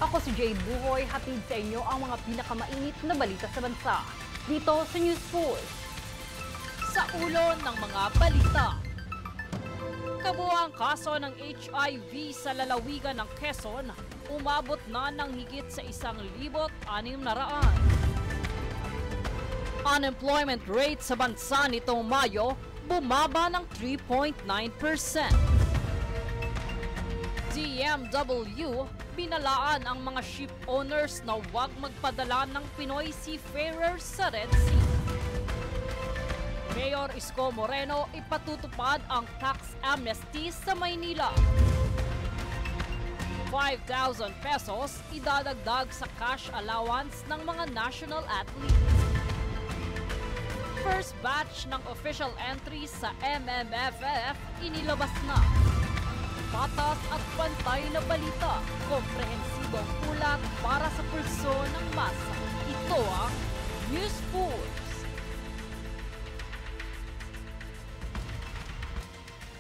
Ako si Jade Buhoy, hatid sa inyo ang mga pinakamainit na balita sa bansa. Dito sa News Pulse. Sa ulo ng mga balita. Kabuang kaso ng HIV sa lalawigan ng Quezon, umabot na ng higit sa 1,600. Unemployment rate sa bansa nitong Mayo, bumaba ng 3.9%. DMW, binalaan ang mga ship owners na huwag magpadala ng Pinoy seafarers sa Red Sea. Mayor Isko Moreno ipatutupad ang tax amnesty sa Maynila. 5,000 pesos idadagdag sa cash allowance ng mga national athletes. First batch ng official entries sa MMFF inilabas na. Patas at pantay na balita, komprehensibong ulat para sa pulso ng masa. Ito ang News Pulse.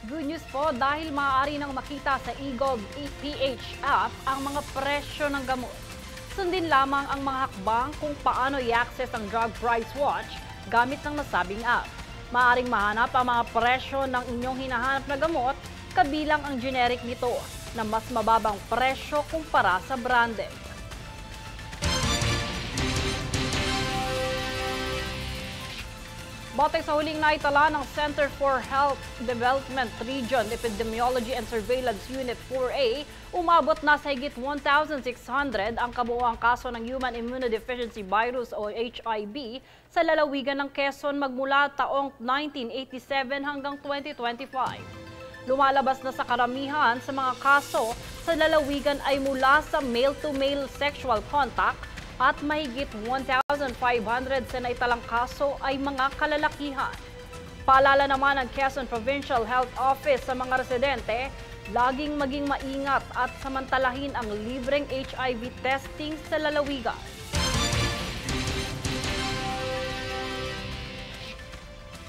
Good news po dahil maaari nang makita sa eGov PH app ang mga presyo ng gamot. Sundin lamang ang mga hakbang kung paano i-access ang Drug Price Watch gamit ng nasabing app. Maaring mahanap ang mga presyo ng inyong hinahanap na gamot kabilang ang generic nito na mas mababang presyo kumpara sa branded. Batay sa huling naitala ng Center for Health Development Region Epidemiology and Surveillance Unit 4A, umabot na sa higit 1,600 ang kabuuang kaso ng Human Immunodeficiency Virus o HIV sa lalawigan ng Quezon magmula taong 1987 hanggang 2025. Lumalabas na sa karamihan sa mga kaso sa lalawigan ay mula sa male-to-male sexual contact at mahigit 1,500 sa naitalang kaso ay mga kalalakihan. Paalala naman ng Quezon Provincial Health Office sa mga residente, laging maging maingat at samantalahin ang libreng HIV testing sa lalawigan.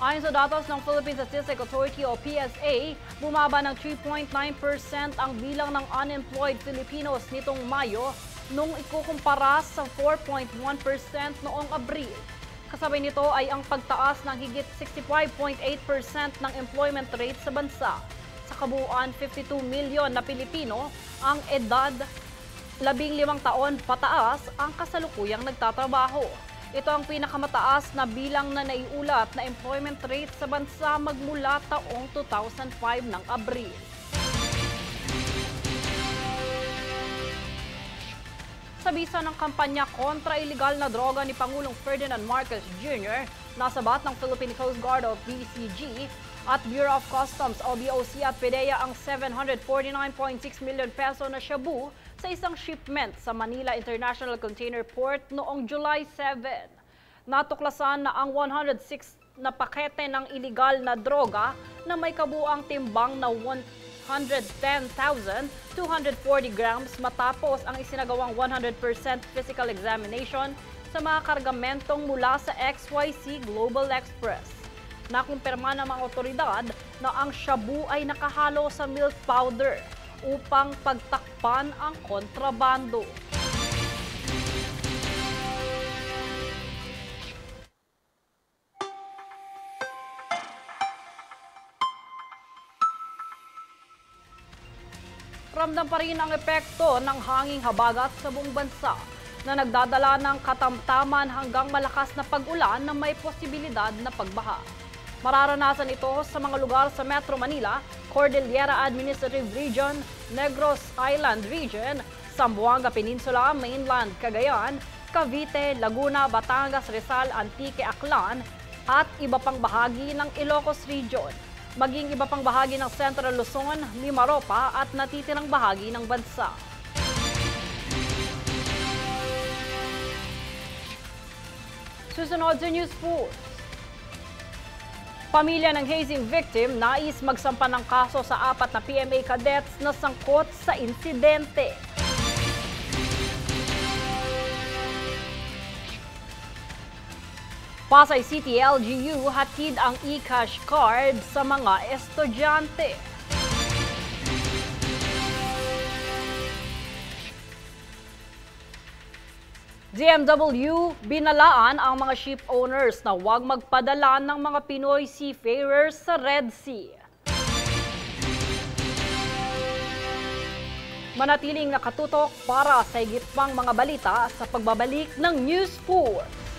Ayon sa datos ng Philippine Statistics Authority o PSA, bumaba ng 3.9% ang bilang ng unemployed Filipinos nitong Mayo nung ikukumpara sa 4.1% noong Abril. Kasabay nito ay ang pagtaas ng higit 65.8% ng employment rate sa bansa. Sa kabuuan, 52 milyon na Pilipino ang edad 15 taon pataas ang kasalukuyang nagtatrabaho. Ito ang pinakamataas na bilang na naiulat na employment rate sa bansa magmula taong 2005 ng Abril. Sa bisa ng kampanya kontra ilegal na droga ni Pangulong Ferdinand Marcos Jr., nasabat ng Philippine Coast Guard o PCG at Bureau of Customs o BOC at PDEA ang 749.6 million peso na shabu sa isang shipment sa Manila International Container Port noong July 7. Natuklasan na ang 106 na pakete ng ilegal na droga na may kabuang timbang na 110,240 grams matapos ang isinagawang 100% physical examination sa mga kargamentong mula sa XYZ Global Express. Nakumpirma ng mga otoridad na ang shabu ay nakahalo sa milk powder upang pagtakpan ang kontrabando. Ramdam pa rin ang epekto ng hanging habagat sa buong bansa na nagdadala ng katamtaman hanggang malakas na pag-ulan na may posibilidad na pagbaha. Mararanasan ito sa mga lugar sa Metro Manila, Cordillera Administrative Region, Negros Island Region, Zamboanga Peninsula, Mainland, Cagayan, Cavite, Laguna, Batangas, Rizal, Antique, Aklan at iba pang bahagi ng Ilocos Region. Maging iba pang bahagi ng Central Luzon, Mimaropa at natitirang bahagi ng bansa. Susunod sa News Pulse. Pamilya ng hazing victim nais magsampa ng kaso sa 4 na PMA cadets na sangkot sa insidente. Pasay City LGU hatid ang e-cash card sa mga estudyante. DMW, binalaan ang mga ship owners na huwag magpadala ng mga Pinoy seafarers sa Red Sea. Manatiling nakatutok para sa higit pang mga balita sa pagbabalik ng News 4.